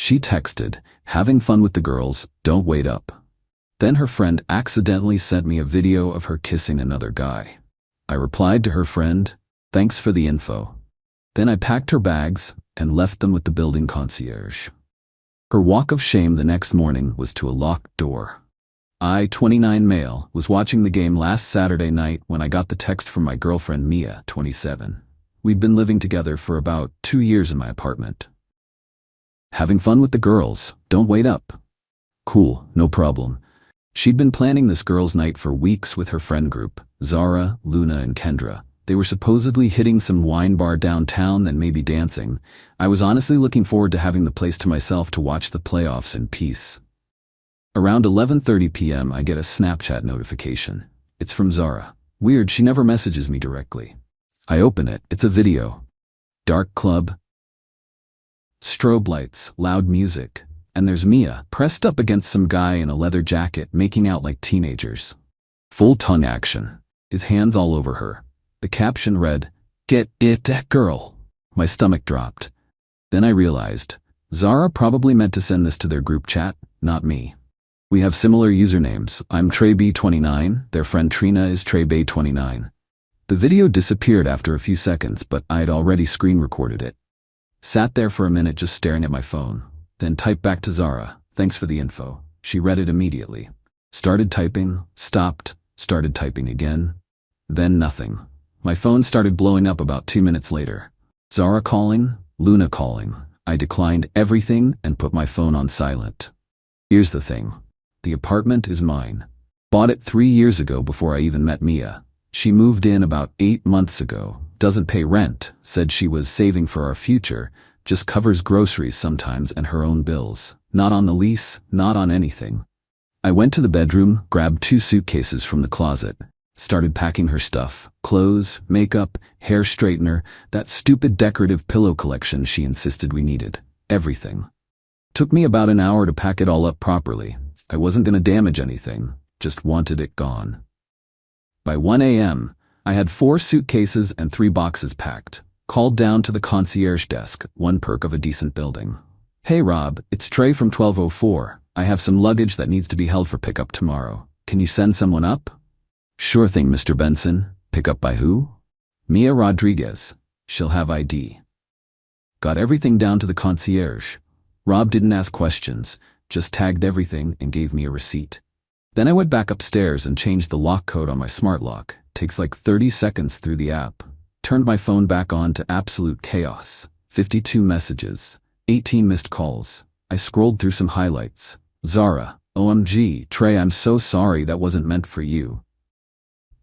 She texted, "Having fun with the girls, don't wait up." Then her friend accidentally sent me a video of her kissing another guy. I replied to her friend, "Thanks for the info." Then I packed her bags and left them with the building concierge. Her walk of shame the next morning was to a locked door. I, 29 male, was watching the game last Saturday night when I got the text from my girlfriend Mia, 27. We'd been living together for about 2 years in my apartment. "Having fun with the girls, don't wait up." Cool, no problem. She'd been planning this girls' night for weeks with her friend group, Zara, Luna, and Kendra. They were supposedly hitting some wine bar downtown, then maybe dancing. I was honestly looking forward to having the place to myself to watch the playoffs in peace. Around 11:30 p.m. I get a Snapchat notification. It's from Zara. Weird, she never messages me directly. I open it, it's a video. Dark club, strobe lights, loud music, and there's Mia, pressed up against some guy in a leather jacket making out like teenagers. Full tongue action. His hands all over her. The caption read, "Get it, that girl." My stomach dropped. Then I realized, Zara probably meant to send this to their group chat, not me. We have similar usernames. I'm TreyB29, their friend Trina is TreyBay29. The video disappeared after a few seconds, but I'd already screen recorded it. Sat there for a minute just staring at my phone, then typed back to Zara, "Thanks for the info." She read it immediately. Started typing, stopped, started typing again. Then nothing. My phone started blowing up about 2 minutes later. Zara calling, Luna calling. I declined everything and put my phone on silent. Here's the thing. The apartment is mine. Bought it 3 years ago before I even met Mia. She moved in about 8 months ago. Doesn't pay rent, said she was saving for our future, just covers groceries sometimes and her own bills. Not on the lease, not on anything. I went to the bedroom, grabbed 2 suitcases from the closet, started packing her stuff, clothes, makeup, hair straightener, that stupid decorative pillow collection she insisted we needed. Everything. Took me about an hour to pack it all up properly. I wasn't gonna damage anything, just wanted it gone. By 1 a.m., I had 4 suitcases and 3 boxes packed. Called down to the concierge desk, one perk of a decent building. "Hey Rob, it's Trey from 1204. I have some luggage that needs to be held for pickup tomorrow. Can you send someone up?" "Sure thing, Mr. Benson. Pick up by who?" "Mia Rodriguez. She'll have ID." Got everything down to the concierge. Rob didn't ask questions, just tagged everything and gave me a receipt. Then I went back upstairs and changed the lock code on my smart lock. Takes like 30 seconds through the app. Turned my phone back on to absolute chaos. 52 messages, 18 missed calls. I scrolled through some highlights. Zara, "OMG, Trey, I'm so sorry, that wasn't meant for you.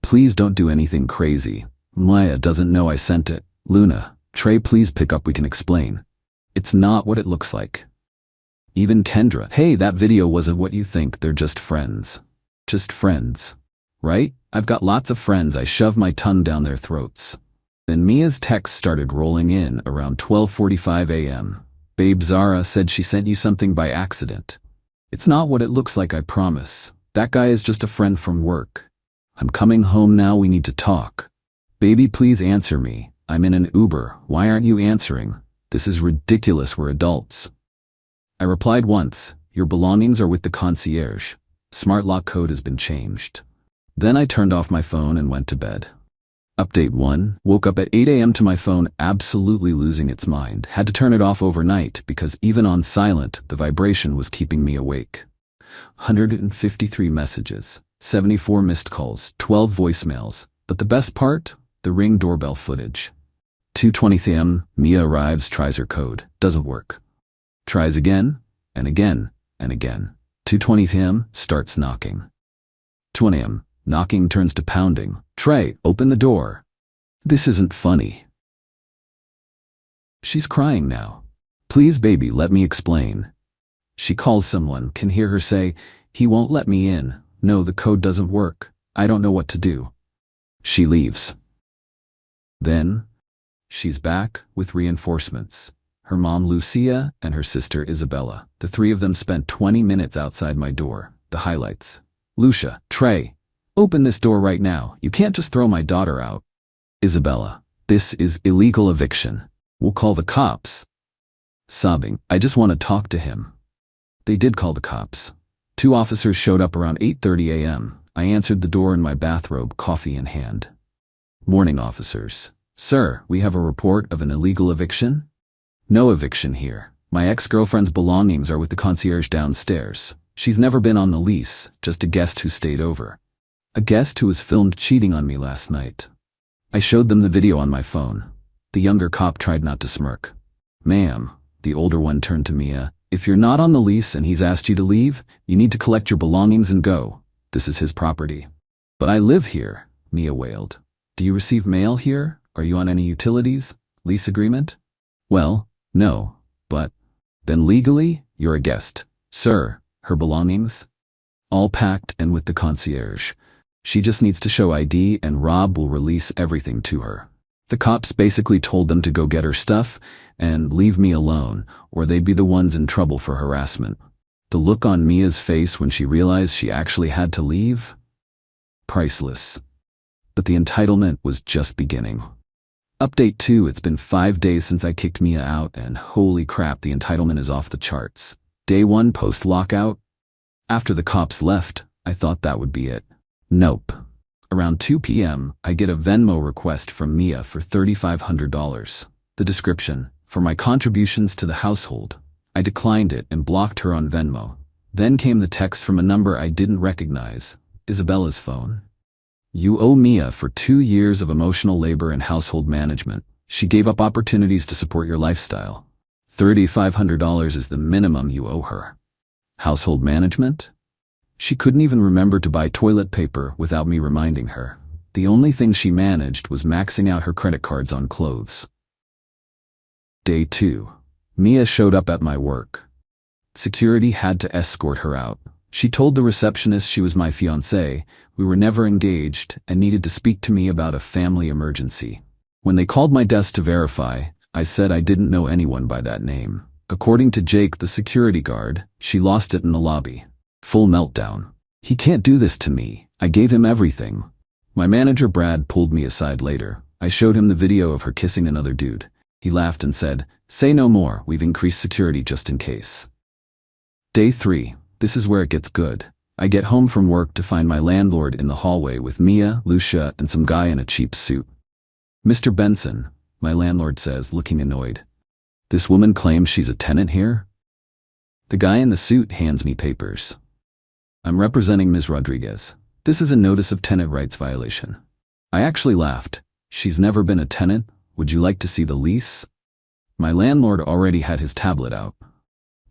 Please don't do anything crazy. Maya doesn't know I sent it. Luna, Trey, please pick up, we can explain. It's not what it looks like." Even Kendra, "Hey, that video wasn't what you think, they're just friends." Just friends. Right? I've got lots of friends, I shove my tongue down their throats. Then Mia's text started rolling in around 12:45 a.m. "Babe, Zara said she sent you something by accident. It's not what it looks like, I promise. That guy is just a friend from work. I'm coming home now, we need to talk. Baby, please answer me. I'm in an Uber, why aren't you answering? This is ridiculous, we're adults." I replied once, "Your belongings are with the concierge. Smart lock code has been changed." Then I turned off my phone and went to bed. Update 1, woke up at 8 a.m. to my phone absolutely losing its mind. Had to turn it off overnight because even on silent, the vibration was keeping me awake. 153 messages, 74 missed calls, 12 voicemails. But the best part? The Ring doorbell footage. 2:20 a.m., Mia arrives, tries her code. Doesn't work. Tries again, and again, and again. 2:20 p.m., starts knocking. 2 a.m., knocking turns to pounding. "Trey, open the door." This isn't funny. She's crying now. "Please, baby, let me explain." She calls someone, can hear her say, "He won't let me in. No, the code doesn't work. I don't know what to do." She leaves. Then, she's back with reinforcements. Her mom Lucia and her sister Isabella. The 3 of them spent 20 minutes outside my door. The highlights. Lucia, "Trey, open this door right now. You can't just throw my daughter out." Isabella, "This is illegal eviction. We'll call the cops." sobbing, "I just want to talk to him." They did call the cops. 2 officers showed up around 8:30 a.m. I answered the door in my bathrobe, coffee in hand. "Morning, officers. Sir, we have a report of an illegal eviction?" "No eviction here. My ex-girlfriend's belongings are with the concierge downstairs. She's never been on the lease, just a guest who stayed over. A guest who was filmed cheating on me last night." I showed them the video on my phone. The younger cop tried not to smirk. "Ma'am," the older one turned to Mia, "if you're not on the lease and he's asked you to leave, you need to collect your belongings and go. This is his property." "But I live here," Mia wailed. "Do you receive mail here? Are you on any utilities? Lease agreement?" "Well, no, but..." "Then legally, you're a guest. Sir, her belongings?" "All packed and with the concierge. She just needs to show ID and Rob will release everything to her." The cops basically told them to go get her stuff and leave me alone, or they'd be the ones in trouble for harassment. The look on Mia's face when she realized she actually had to leave? Priceless. But the entitlement was just beginning. Update 2: It's been 5 days since I kicked Mia out, and holy crap, the entitlement is off the charts. Day 1 post-lockout. After the cops left, I thought that would be it. Nope. Around 2 p.m., I get a Venmo request from Mia for $3,500. The description: "For my contributions to the household." I declined it and blocked her on Venmo. Then came the text from a number I didn't recognize. Isabella's phone. "You owe Mia for 2 years of emotional labor and household management. She gave up opportunities to support your lifestyle. $3,500 is the minimum you owe her." Household management? She couldn't even remember to buy toilet paper without me reminding her. The only thing she managed was maxing out her credit cards on clothes. Day 2. Mia showed up at my work. Security had to escort her out. She told the receptionist she was my fiancée, we were never engaged, and needed to speak to me about a family emergency. When they called my desk to verify, I said I didn't know anyone by that name. According to Jake, the security guard, she lost it in the lobby. Full meltdown. "He can't do this to me. I gave him everything." My manager Brad pulled me aside later. I showed him the video of her kissing another dude. He laughed and said, "Say no more, we've increased security just in case." Day 3. This is where it gets good. I get home from work to find my landlord in the hallway with Mia, Lucia, and some guy in a cheap suit. "Mr. Benson," my landlord says, looking annoyed. "This woman claims she's a tenant here?" The guy in the suit hands me papers. "I'm representing Ms. Rodriguez. This is a notice of tenant rights violation." I actually laughed. "She's never been a tenant. Would you like to see the lease?" My landlord already had his tablet out.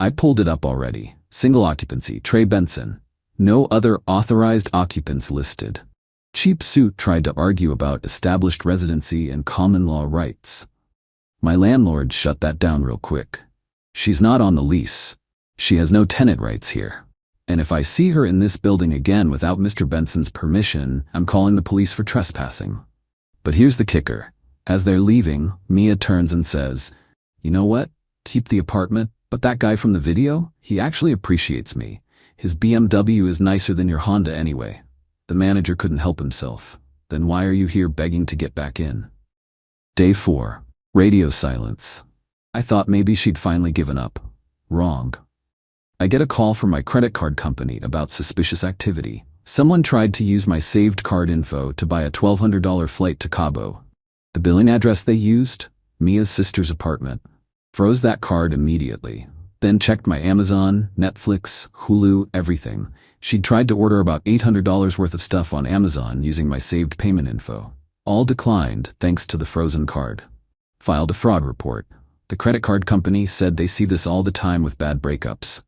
I pulled it up already. Single occupancy, Trey Benson. No other authorized occupants listed. Cheap suit tried to argue about established residency and common law rights. My landlord shut that down real quick. "She's not on the lease. She has no tenant rights here. And if I see her in this building again without Mr. Benson's permission, I'm calling the police for trespassing." But here's the kicker. As they're leaving, Mia turns and says, "You know what? Keep the apartment, but that guy from the video, he actually appreciates me. His BMW is nicer than your Honda anyway." The manager couldn't help himself. "Then why are you here begging to get back in?" Day 4. Radio silence. I thought maybe she'd finally given up. Wrong. I get a call from my credit card company about suspicious activity. Someone tried to use my saved card info to buy a $1,200 flight to Cabo. The billing address they used? Mia's sister's apartment. Froze that card immediately. Then checked my Amazon, Netflix, Hulu, everything. She'd tried to order about $800 worth of stuff on Amazon using my saved payment info. All declined thanks to the frozen card. Filed a fraud report. The credit card company said they see this all the time with bad breakups.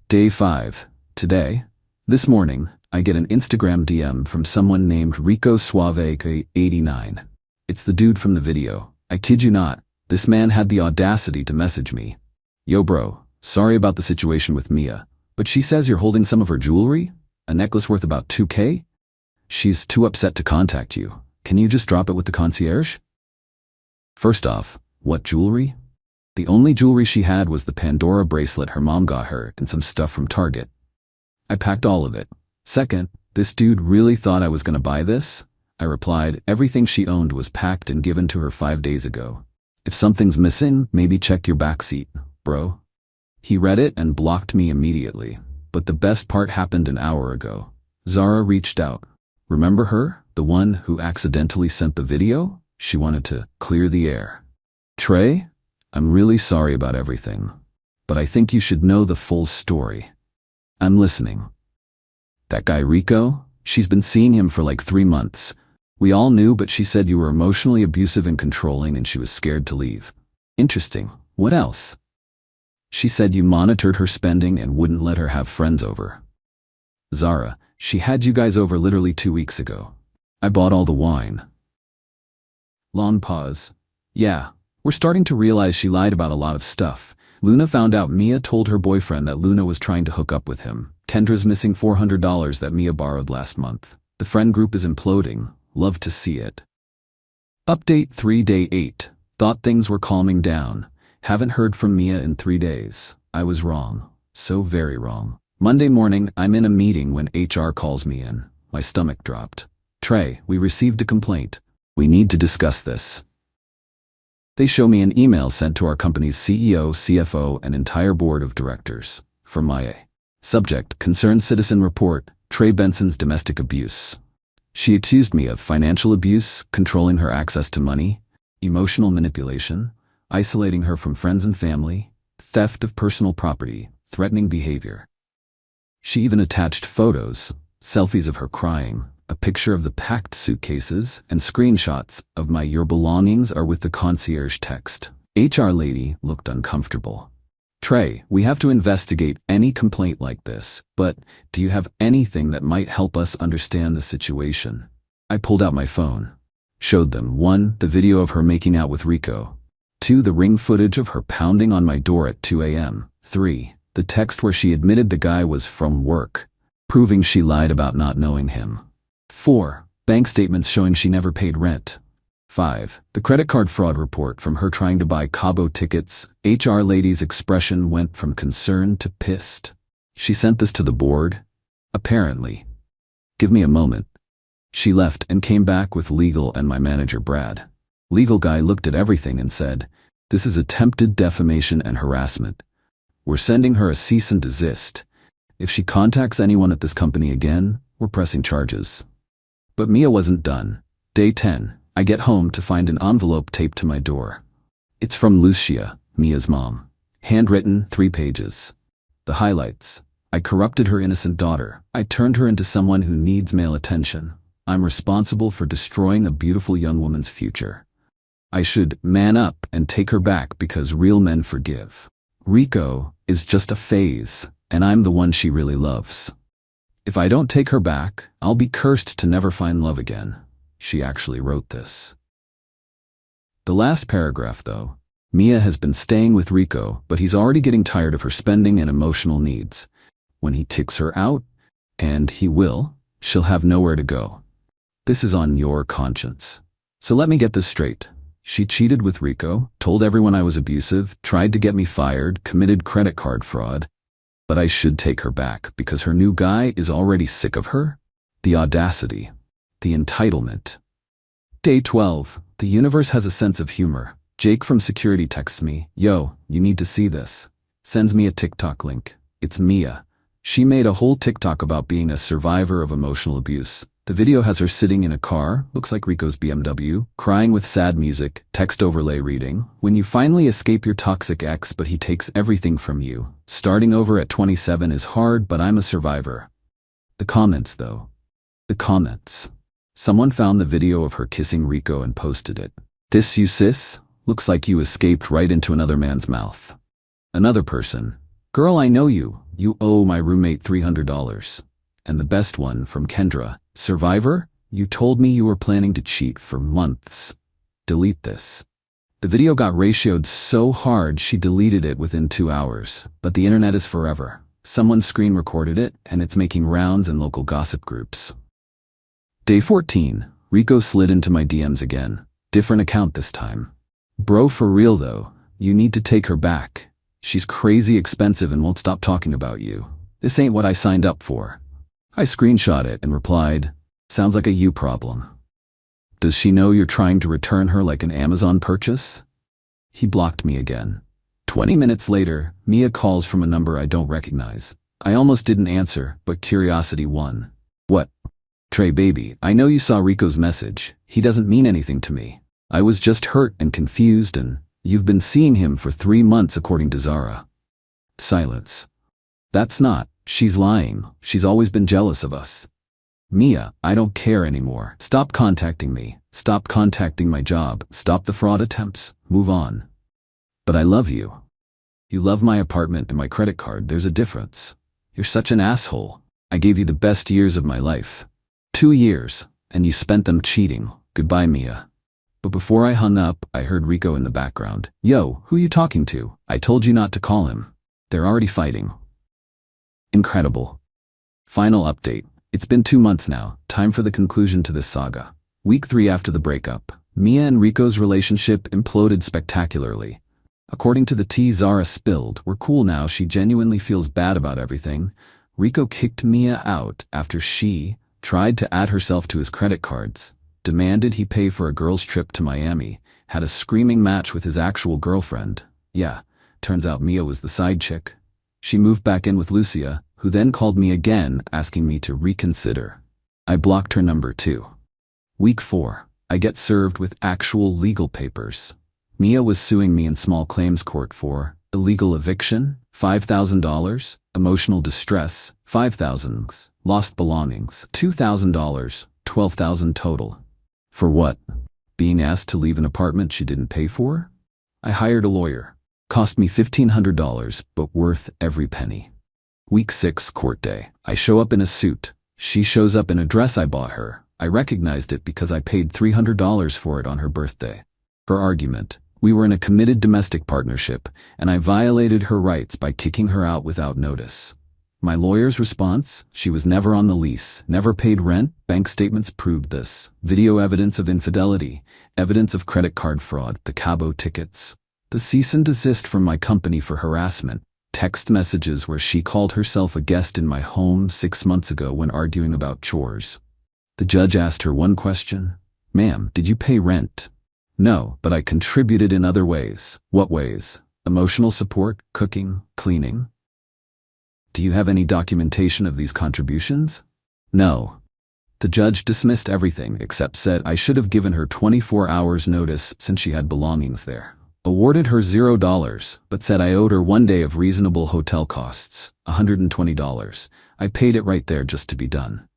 Day 5. Today. This morning, I get an Instagram DM from someone named Rico Suave 89. It's the dude from the video. I kid you not, this man had the audacity to message me. "Yo bro, sorry about the situation with Mia, but she says you're holding some of her jewelry? A necklace worth about $2K? She's too upset to contact you. Can you just drop it with the concierge?" First off, what jewelry? The only jewelry she had was the Pandora bracelet her mom got her and some stuff from Target. I packed all of it. Second, this dude really thought I was gonna buy this? I replied, everything she owned was packed and given to her 5 days ago. If something's missing, maybe check your backseat, bro. He read it and blocked me immediately. But the best part happened an hour ago. Zara reached out. Remember her? The one who accidentally sent the video? She wanted to clear the air. Trey, I'm really sorry about everything, but I think you should know the full story. I'm listening. That guy Rico? She's been seeing him for like 3 months. We all knew, but she said you were emotionally abusive and controlling and she was scared to leave. Interesting. What else? She said you monitored her spending and wouldn't let her have friends over. Zara, she had you guys over literally 2 weeks ago. I bought all the wine. Long pause. Yeah, we're starting to realize she lied about a lot of stuff. Luna found out Mia told her boyfriend that Luna was trying to hook up with him. Kendra's missing $400 that Mia borrowed last month. The friend group is imploding. Love to see it. Update 3 Day 8. Thought things were calming down. Haven't heard from Mia in 3 days. I was wrong. So very wrong. Monday morning, I'm in a meeting when HR calls me in. My stomach dropped. Trey, we received a complaint. We need to discuss this. They show me an email sent to our company's CEO, CFO, and entire board of directors. From Maya. Subject, Concerned Citizen Report, Trey Benson's domestic abuse. She accused me of financial abuse, controlling her access to money, emotional manipulation, isolating her from friends and family, theft of personal property, threatening behavior. She even attached photos, selfies of her crying, a picture of the packed suitcases, and screenshots of my "Your belongings are with the concierge" text. HR lady looked uncomfortable. Trey, we have to investigate any complaint like this, but do you have anything that might help us understand the situation? I pulled out my phone. Showed them 1. The video of her making out with Rico. 2. The ring footage of her pounding on my door at 2 a.m. 3. The text where she admitted the guy was from work, proving she lied about not knowing him. 4. Bank statements showing she never paid rent. 5. The credit card fraud report from her trying to buy Cabo tickets. HR lady's expression went from concerned to pissed. She sent this to the board? Apparently. Give me a moment. She left and came back with legal and my manager Brad. Legal guy looked at everything and said, "This is attempted defamation and harassment. We're sending her a cease and desist. If she contacts anyone at this company again, we're pressing charges." But Mia wasn't done. Day 10. I get home to find an envelope taped to my door. It's from Lucia, Mia's mom. Handwritten, 3 pages. The highlights. I corrupted her innocent daughter. I turned her into someone who needs male attention. I'm responsible for destroying a beautiful young woman's future. I should man up and take her back because real men forgive. Rico is just a phase, and I'm the one she really loves. If I don't take her back, I'll be cursed to never find love again. She actually wrote this. The last paragraph, though. Mia has been staying with Rico, but he's already getting tired of her spending and emotional needs. When he kicks her out, and he will, she'll have nowhere to go. This is on your conscience. So let me get this straight. She cheated with Rico, told everyone I was abusive, tried to get me fired, committed credit card fraud. But I should take her back because her new guy is already sick of her? The audacity. The entitlement. Day 12. The universe has a sense of humor. Jake from security texts me, "Yo, you need to see this." Sends me a TikTok link. It's Mia. She made a whole TikTok about being a survivor of emotional abuse. The video has her sitting in a car, looks like Rico's BMW, crying with sad music, text overlay reading, "When you finally escape your toxic ex but he takes everything from you. Starting over at 27 is hard, but I'm a survivor." The comments, though. The comments. Someone found the video of her kissing Rico and posted it. "This you sis? Looks like you escaped right into another man's mouth." Another person. "Girl, I know you. You owe my roommate $300. And the best one from Kendra. "Survivor? You told me you were planning to cheat for months. Delete this." The video got ratioed so hard she deleted it within 2 hours. But the internet is forever. Someone screen recorded it, and it's making rounds in local gossip groups. Day 14. Rico slid into my DMs again. Different account this time. "Bro, for real though, you need to take her back. She's crazy expensive and won't stop talking about you. This ain't what I signed up for." I screenshot it and replied, "Sounds like a you problem." Does she know you're trying to return her like an Amazon purchase? He blocked me again. 20 minutes later, Mia calls from a number I don't recognize. I almost didn't answer, but curiosity won. What? Trey baby, I know you saw Rico's message. He doesn't mean anything to me. I was just hurt and confused, and you've been seeing him for 3 months according to Zara. Silence. That's not. She's lying. She's always been jealous of us. Mia, I don't care anymore. Stop contacting me. Stop contacting my job. Stop the fraud attempts. Move on. But I love you. You love my apartment and my credit card. There's a difference. You're such an asshole. I gave you the best years of my life. 2 years, and you spent them cheating. Goodbye, Mia. But before I hung up, I heard Rico in the background. Yo, who you talking to? I told you not to call him. They're already fighting. Incredible. Final update. It's been 2 months now. Time for the conclusion to this saga. Week 3 after the breakup. Mia and Rico's relationship imploded spectacularly. According to the tea Zara spilled, we're cool now. She genuinely feels bad about everything. Rico kicked Mia out after she tried to add herself to his credit cards, demanded he pay for a girl's trip to Miami, had a screaming match with his actual girlfriend. Yeah, turns out Mia was the side chick. She moved back in with Lucia, who then called me again asking me to reconsider. I blocked her number too. Week 4. I get served with actual legal papers. Mia was suing me in small claims court for illegal eviction, $5,000, emotional distress, $5,000, lost belongings, $2,000, $12,000 total. For what? Being asked to leave an apartment she didn't pay for? I hired a lawyer. Cost me $1,500, but worth every penny. Week 6 court day. I show up in a suit. She shows up in a dress I bought her. I recognized it because I paid $300 for it on her birthday. Her argument. We were in a committed domestic partnership, and I violated her rights by kicking her out without notice. My lawyer's response? She was never on the lease, never paid rent, bank statements proved this, video evidence of infidelity, evidence of credit card fraud, the Cabo tickets, the cease and desist from my company for harassment, text messages where she called herself a guest in my home 6 months ago when arguing about chores. The judge asked her one question. Ma'am, did you pay rent? No, but I contributed in other ways. What ways? Emotional support, cooking, cleaning? Do you have any documentation of these contributions? No. The judge dismissed everything except said I should have given her 24 hours notice since she had belongings there. Awarded her $0, but said I owed her 1 day of reasonable hotel costs, $120. I paid it right there just to be done.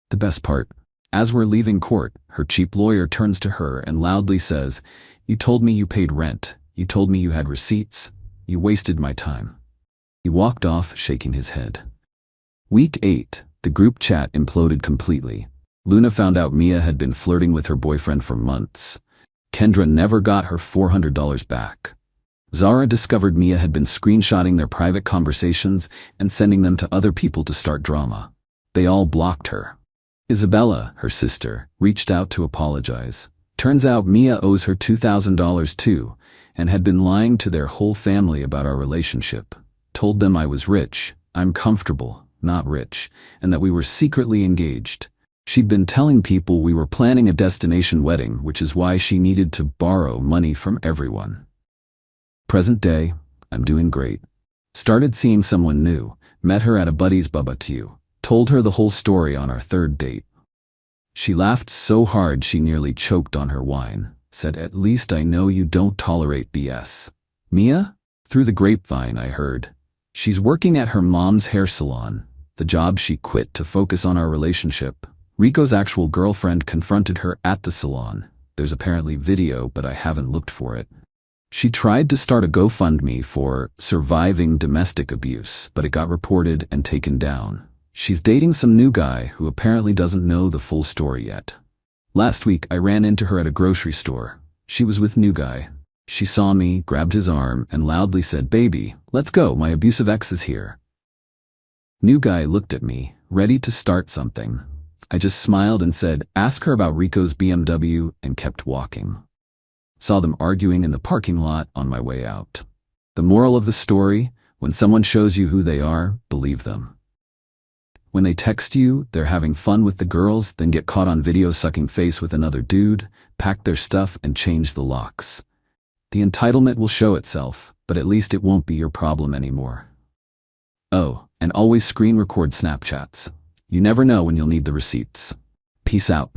The best part. As we're leaving court, her cheap lawyer turns to her and loudly says, You told me you paid rent. You told me you had receipts. You wasted my time. He walked off, shaking his head. Week 8. The group chat imploded completely. Luna found out Mia had been flirting with her boyfriend for months. Kendra never got her $400 back. Zara discovered Mia had been screenshotting their private conversations and sending them to other people to start drama. They all blocked her. Isabella, her sister, reached out to apologize. Turns out Mia owes her $2,000 too, and had been lying to their whole family about our relationship. Told them I was rich, I'm comfortable, not rich, and that we were secretly engaged. She'd been telling people we were planning a destination wedding, which is why she needed to borrow money from everyone. Present day, I'm doing great. Started seeing someone new, met her at a buddy's barbecue. Told her the whole story on our 3rd date. She laughed so hard she nearly choked on her wine. Said, At least I know you don't tolerate BS. Mia? Through the grapevine, I heard. She's working at her mom's hair salon, the job she quit to focus on our relationship. Rico's actual girlfriend confronted her at the salon. There's apparently video, but I haven't looked for it. She tried to start a GoFundMe for surviving domestic abuse, but it got reported and taken down. She's dating some new guy who apparently doesn't know the full story yet. Last week, I ran into her at a grocery store. She was with new guy. She saw me, grabbed his arm, and loudly said, Baby, let's go, my abusive ex is here. New guy looked at me, ready to start something. I just smiled and said, Ask her about Rico's BMW, and kept walking. Saw them arguing in the parking lot on my way out. The moral of the story, when someone shows you who they are, believe them. When they text you, they're having fun with the girls, then get caught on video sucking face with another dude, pack their stuff and change the locks. The entitlement will show itself, but at least it won't be your problem anymore. Oh, and always screen record Snapchats. You never know when you'll need the receipts. Peace out.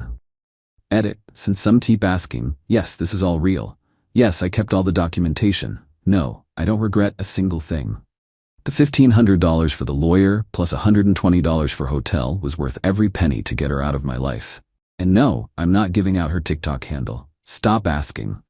Edit, since some keep asking, yes, this is all real. Yes, I kept all the documentation. No, I don't regret a single thing. The $1,500 for the lawyer plus $120 for hotel was worth every penny to get her out of my life. And no, I'm not giving out her TikTok handle. Stop asking.